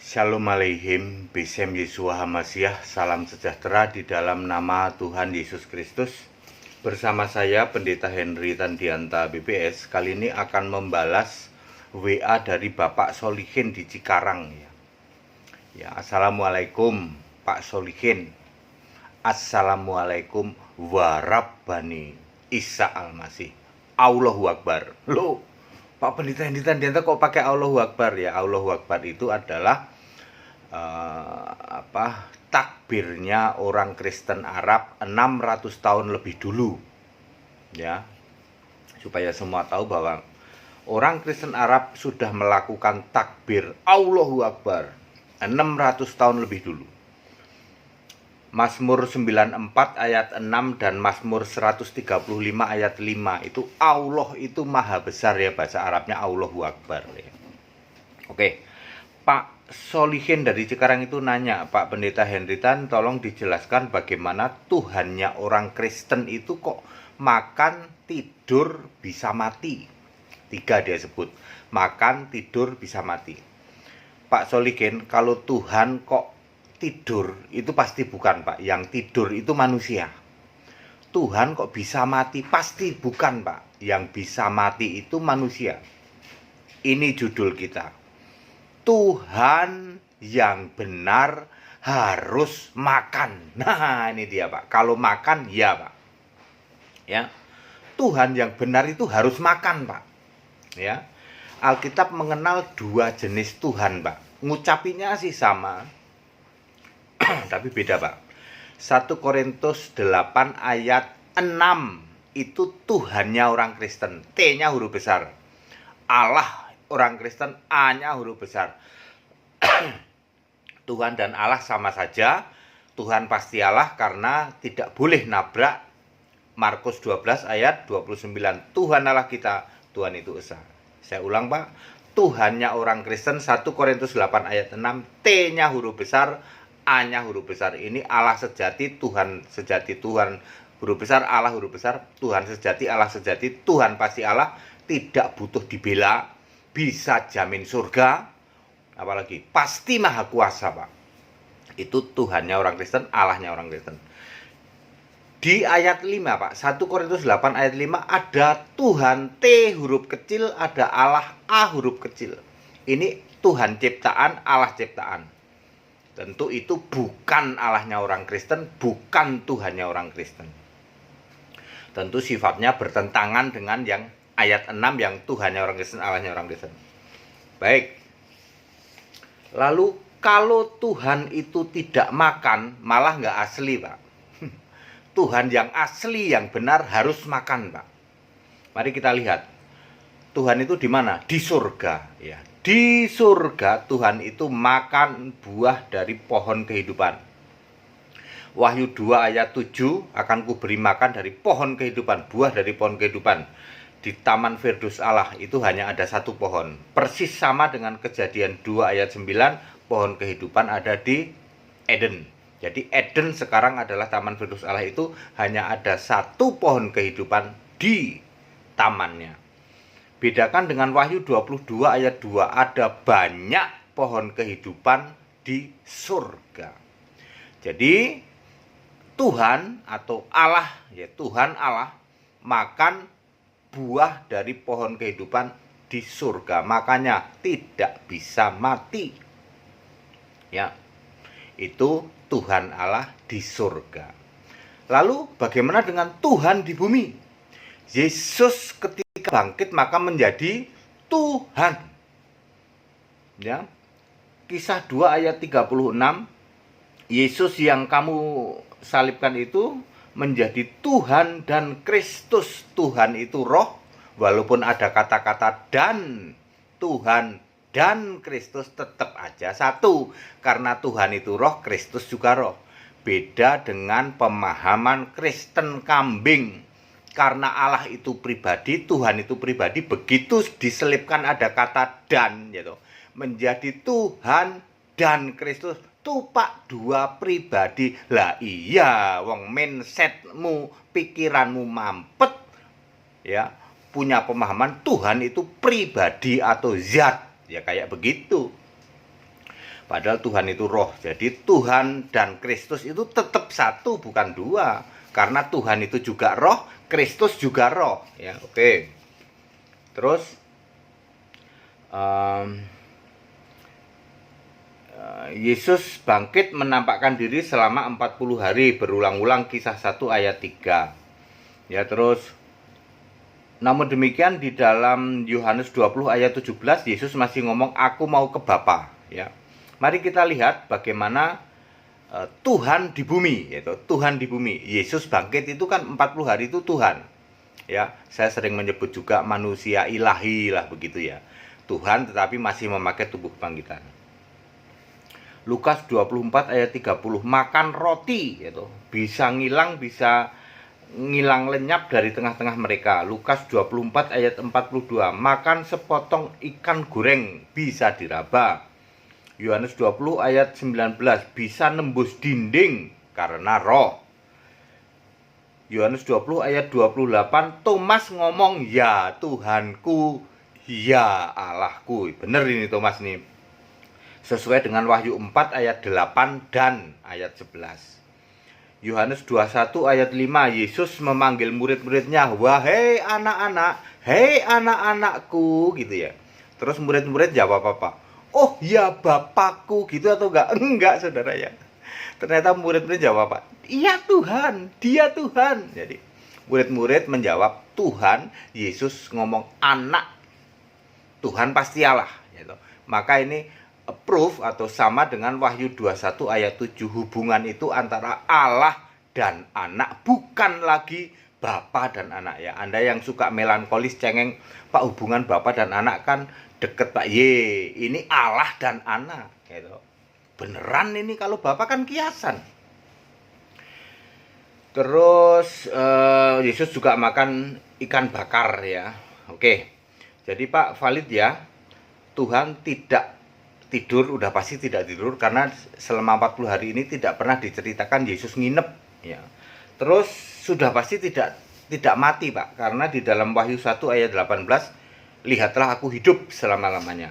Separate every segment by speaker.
Speaker 1: Shalom Aleihim, Besem Yeshua Hamasyah, salam sejahtera di dalam nama Tuhan Yesus Kristus. Bersama saya Pendeta Henry Tandianta BPS, kali ini akan membalas WA dari Bapak Solihin di Cikarang. Assalamualaikum Pak Solihin. Assalamualaikum warabbani Isa Al-Masih. Allahu Akbar. Loh, Pak Pendeta Henry Tandianta kok pakai Allahu Akbar ya? Allahu Akbar itu adalah takbirnya orang Kristen Arab 600 tahun lebih dulu, ya, supaya semua tahu bahwa orang Kristen Arab sudah melakukan takbir Allahu Akbar 600 tahun lebih dulu. Mazmur 94 ayat 6 dan Mazmur 135 ayat 5 itu Allah itu maha besar ya, bahasa Arabnya Allahu Akbar ya. Oke, Pak Solihin dari Cikarang itu nanya, Pak Pendeta Henry Tan, tolong dijelaskan bagaimana Tuhannya orang Kristen itu kok makan, tidur, bisa mati. 3 dia sebut, makan, tidur, bisa mati. Pak Solihin, kalau Tuhan kok tidur, itu pasti bukan, Pak. Yang tidur itu manusia. Tuhan kok bisa mati, pasti bukan, Pak. Yang bisa mati itu manusia. Ini judul kita. Tuhan yang benar harus makan. Nah, ini dia, Pak. Kalau makan, ya, Pak. Ya. Tuhan yang benar itu harus makan, Pak. Ya. Alkitab mengenal 2 jenis Tuhan, Pak. Ngucapinya sih sama, tapi beda, Pak. 1 Korintus 8 ayat 6 itu Tuhannya orang Kristen. T-nya huruf besar. Allah orang Kristen, A-nya huruf besar. Tuhan dan Allah sama saja. Tuhan pasti Allah karena tidak boleh nabrak Markus 12 ayat 29. Tuhan Allah kita, Tuhan itu esa. Saya ulang, Pak. Tuhannya orang Kristen 1 Korintus 8 ayat 6, T-nya huruf besar, A-nya huruf besar. Ini Allah sejati, Tuhan sejati, Tuhan huruf besar, Allah huruf besar, Tuhan sejati, Allah sejati, Tuhan pasti Allah, tidak butuh dibela, bisa jamin surga, apalagi pasti maha kuasa, Pak. Itu Tuhannya orang Kristen, Allahnya orang Kristen. Di ayat 5, Pak, 1 Korintus 8 ayat 5 ada Tuhan T huruf kecil, ada Allah A huruf kecil. Ini Tuhan ciptaan, Allah ciptaan. Tentu itu bukan Allahnya orang Kristen, bukan Tuhannya orang Kristen. Tentu sifatnya bertentangan dengan yang ayat 6 yang Tuhannya orang Kristen, Allahnya orang Kristen. Baik. Lalu kalau Tuhan itu tidak makan, malah nggak asli, Pak. Tuhan yang asli, yang benar harus makan, Pak. Mari kita lihat. Tuhan itu di mana? Di surga, ya. Di surga Tuhan itu makan buah dari pohon kehidupan. Wahyu 2 ayat 7, akan kuberi makan dari pohon kehidupan, buah dari pohon kehidupan. Di Taman Firdaus Allah itu hanya ada 1 pohon. Persis sama dengan Kejadian 2 ayat 9, pohon kehidupan ada di Eden. Jadi Eden sekarang adalah Taman Firdaus Allah, itu hanya ada 1 pohon kehidupan di tamannya. Bedakan dengan Wahyu 22 ayat 2, ada banyak pohon kehidupan di surga. Jadi Tuhan atau Allah, ya Tuhan Allah makan buah dari pohon kehidupan di surga. Makanya tidak bisa mati. Ya. Itu Tuhan Allah di surga. Lalu bagaimana dengan Tuhan di bumi? Yesus ketika bangkit maka menjadi Tuhan. Ya. Kisah 2 ayat 36, Yesus yang kamu salibkan itu menjadi Tuhan dan Kristus. Tuhan itu roh, walaupun ada kata-kata dan, Tuhan dan Kristus tetap aja satu. Karena Tuhan itu roh, Kristus juga roh. Beda dengan pemahaman Kristen kambing. Karena Allah itu pribadi, Tuhan itu pribadi, begitu diselipkan ada kata dan, gitu, menjadi Tuhan dan Kristus. Tupak 2 pribadi. Lah iya, wong mindsetmu, pikiranmu mampet, ya, punya pemahaman Tuhan itu pribadi atau zat, ya kayak begitu. Padahal Tuhan itu roh. Jadi Tuhan dan Kristus itu tetap satu, bukan dua. Karena Tuhan itu juga roh, Kristus juga roh. Ya, oke. Terus Yesus bangkit menampakkan diri selama 40 hari, berulang-ulang, Kisah 1 ayat 3. Ya, terus namun demikian di dalam Yohanes 20 ayat 17 Yesus masih ngomong, aku mau ke Bapa. Ya. Mari kita lihat bagaimana Tuhan di bumi, yaitu Tuhan di bumi. Yesus bangkit itu kan 40 hari itu Tuhan. Ya, saya sering menyebut juga manusia ilahi lah begitu ya. Tuhan tetapi masih memakai tubuh kebangkitan. Lukas 24 ayat 30, makan roti, yaitu bisa ngilang lenyap dari tengah-tengah mereka. Lukas 24 ayat 42, makan sepotong ikan goreng bisa diraba. Yohanes 20 ayat 19, bisa nembus dinding karena roh. Yohanes 20 ayat 28, Thomas ngomong, ya Tuhanku, ya Allahku. Benar ini Thomas nih. Sesuai dengan Wahyu 4 ayat 8 dan ayat 11. Yohanes 21 ayat 5, Yesus memanggil murid-muridnya, wahai anak-anak, hei anak-anakku, gitu ya. Terus murid-murid jawab apa? Oh ya Bapakku, gitu atau enggak? Enggak, saudara ya. Ternyata murid-murid jawab apa? Iya Tuhan, dia Tuhan. Jadi murid-murid menjawab Tuhan, Yesus ngomong anak, Tuhan pasti Allah. Gitu. Maka ini proof atau sama dengan Wahyu 21 ayat 7, hubungan itu antara Allah dan anak, bukan lagi Bapa dan anak ya. Anda yang suka melankolis cengeng, Pak, hubungan Bapa dan anak kan deket Pak. Ini Allah dan anak gitu. Beneran ini, kalau Bapa kan kiasan. Terus Yesus juga makan ikan bakar ya. Oke. Jadi Pak, valid ya. Tuhan tidak tidur, udah pasti tidak tidur, karena selama 40 hari ini tidak pernah diceritakan Yesus nginep ya. Terus sudah pasti tidak mati Pak, karena di dalam Wahyu 1 ayat 18, lihatlah aku hidup selama-lamanya.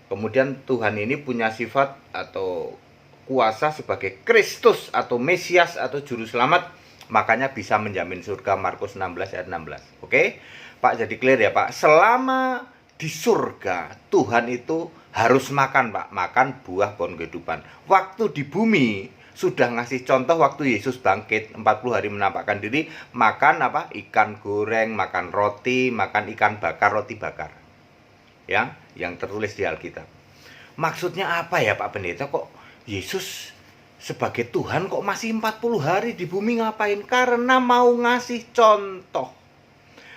Speaker 1: Kemudian Tuhan ini punya sifat atau kuasa sebagai Kristus atau Mesias atau juru selamat, makanya bisa menjamin surga, Markus 16 ayat 16. Oke Pak, jadi clear ya Pak, selama di surga Tuhan itu harus makan Pak, makan buah pohon kehidupan. Waktu di bumi sudah ngasih contoh, waktu Yesus bangkit 40 hari menampakkan diri, makan apa? Ikan goreng, makan roti, makan ikan bakar, roti bakar. Ya, yang tertulis di Alkitab. Maksudnya apa ya Pak Pendeta, kok Yesus sebagai Tuhan kok masih 40 hari di bumi ngapain? Karena mau ngasih contoh.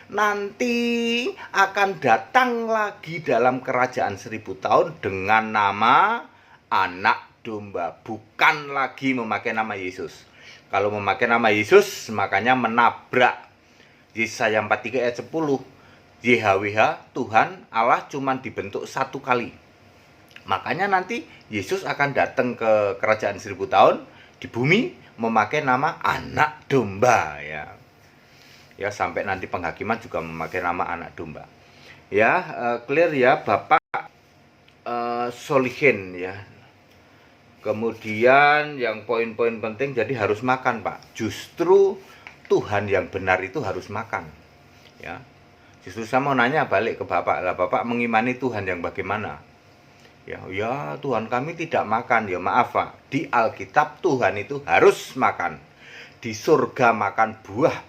Speaker 1: Nanti akan datang lagi dalam kerajaan 1000 tahun dengan nama anak domba, bukan lagi memakai nama Yesus. Kalau memakai nama Yesus, makanya menabrak Yesaya 43 ayat 10. YHWH, Tuhan Allah cuma dibentuk satu kali. Makanya nanti Yesus akan datang ke kerajaan 1000 tahun di bumi memakai nama anak domba ya. Ya, sampai nanti penghakiman juga memakai nama anak domba. Ya, clear ya Bapak Solihin ya. Kemudian yang poin-poin penting, jadi harus makan Pak. Justru Tuhan yang benar itu harus makan. Ya. Justru saya mau nanya balik ke Bapak, lah Bapak mengimani Tuhan yang bagaimana? Ya Tuhan kami tidak makan. Ya maaf Pak, di Alkitab Tuhan itu harus makan. Di surga makan buah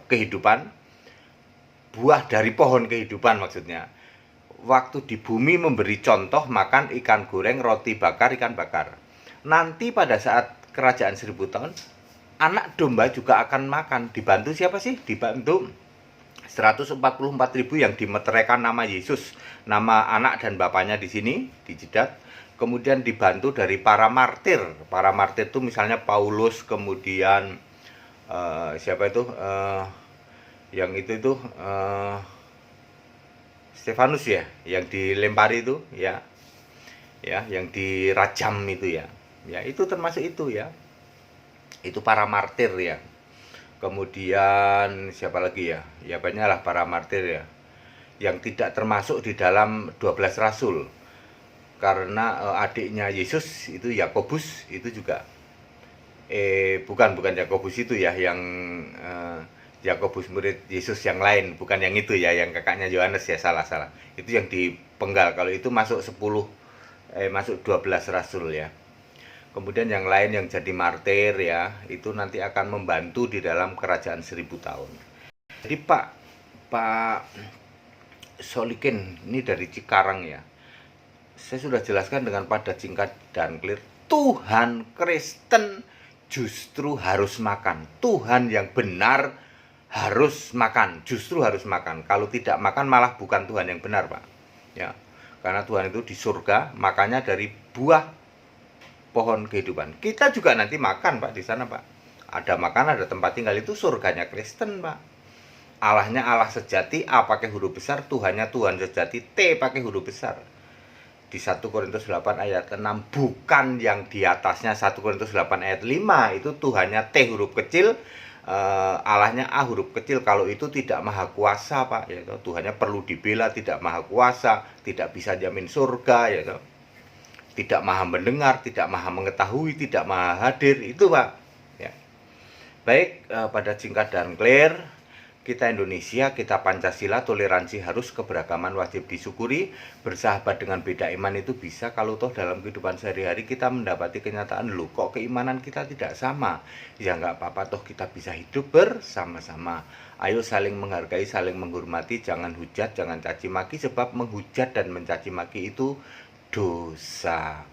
Speaker 1: kehidupan, buah dari pohon kehidupan maksudnya. Waktu di bumi memberi contoh makan ikan goreng, roti bakar, ikan bakar. Nanti pada saat kerajaan 1000 tahun, anak domba juga akan makan. Dibantu siapa sih? Dibantu 144.000 yang dimeteraikan nama Yesus, nama anak dan bapaknya di sini, di jidat. Kemudian dibantu dari para martir. Para martir itu misalnya Paulus, kemudian siapa itu? Yang itu Stefanus ya, yang dilempari itu ya. Ya, yang dirajam itu ya. Ya, itu termasuk itu ya. Itu para martir ya. Kemudian siapa lagi ya? Ya banyaklah para martir ya. Yang tidak termasuk di dalam 12 rasul. karena adiknya Yesus itu Yakobus itu juga bukan Yakobus itu ya, yang Yakobus murid Yesus yang lain, bukan yang itu ya, yang kakaknya Yohanes ya, salah. Itu yang dipenggal. Kalau itu masuk 12 rasul ya. Kemudian yang lain yang jadi martir ya, itu nanti akan membantu di dalam kerajaan 1000 tahun. Jadi Pak Solikin ini dari Cikarang ya. Saya sudah jelaskan dengan padat, singkat dan clear. Tuhan Kristen justru harus makan. Tuhan yang benar harus makan, justru harus makan. Kalau tidak makan malah bukan Tuhan yang benar, Pak. Ya. Karena Tuhan itu di surga, makanya dari buah pohon kehidupan. Kita juga nanti makan, Pak, di sana, Pak. Ada makan, ada tempat tinggal, itu surganya Kristen, Pak. Allahnya Allah sejati, A pakai huruf besar, Tuhannya Tuhan sejati, T pakai huruf besar. Di 1 Korintus 8 ayat 6, bukan yang di atasnya 1 Korintus 8 ayat 5, itu Tuhannya T huruf kecil, Allahnya A huruf kecil. Kalau itu tidak maha kuasa, Pak, ya, Tuhannya perlu dibela, tidak maha kuasa, tidak bisa jamin surga, ya, tidak maha mendengar, tidak maha mengetahui, tidak maha hadir, itu Pak ya. Baik, pada singkat dan clear, kita Indonesia, kita Pancasila, toleransi harus, keberagaman wajib disyukuri, bersahabat dengan beda iman itu bisa kalau toh dalam kehidupan sehari-hari kita mendapati kenyataan, loh kok keimanan kita tidak sama, ya nggak apa-apa, toh kita bisa hidup bersama-sama. Ayo saling menghargai, saling menghormati, jangan hujat, jangan caci maki, sebab menghujat dan mencaci maki itu dosa.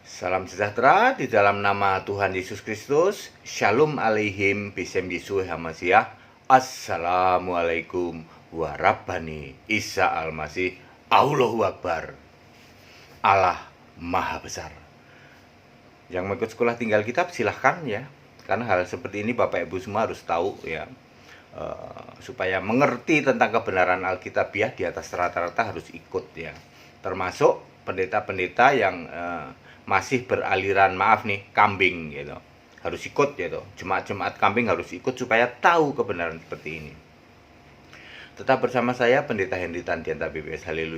Speaker 1: Salam sejahtera di dalam nama Tuhan Yesus Kristus. Shalom alaihim bisem Yesus Hamasiah. Assalamualaikum warahmatullahi Isa Al-Masih. Allahu Akbar. Allah Maha Besar. Yang mau ikut sekolah tinggal kitab silahkan ya. Karena hal seperti ini Bapak Ibu semua harus tahu ya. Supaya mengerti tentang kebenaran Alkitabiah, di atas rata-rata harus ikut ya. Termasuk pendeta-pendeta yang masih beraliran, maaf nih, kambing gitu, harus ikut gitu. Jemaat-jemaat kambing harus ikut supaya tahu kebenaran seperti ini. Tetap bersama saya Pendeta Henry Tandianta BPS. Haleluya.